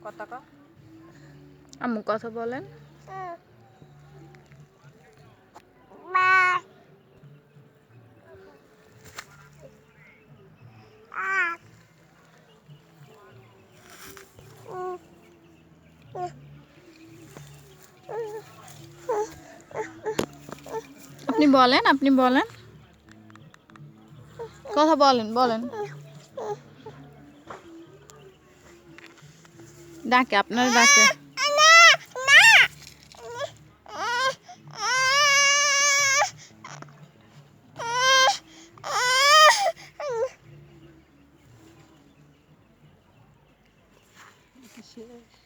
কথা কও আম্মু কথা বলেন। আপনি বলেন, আপনি বলেন, কথা বলেন, বলেন। ডাকে, আপনার ডাকে। শেষ।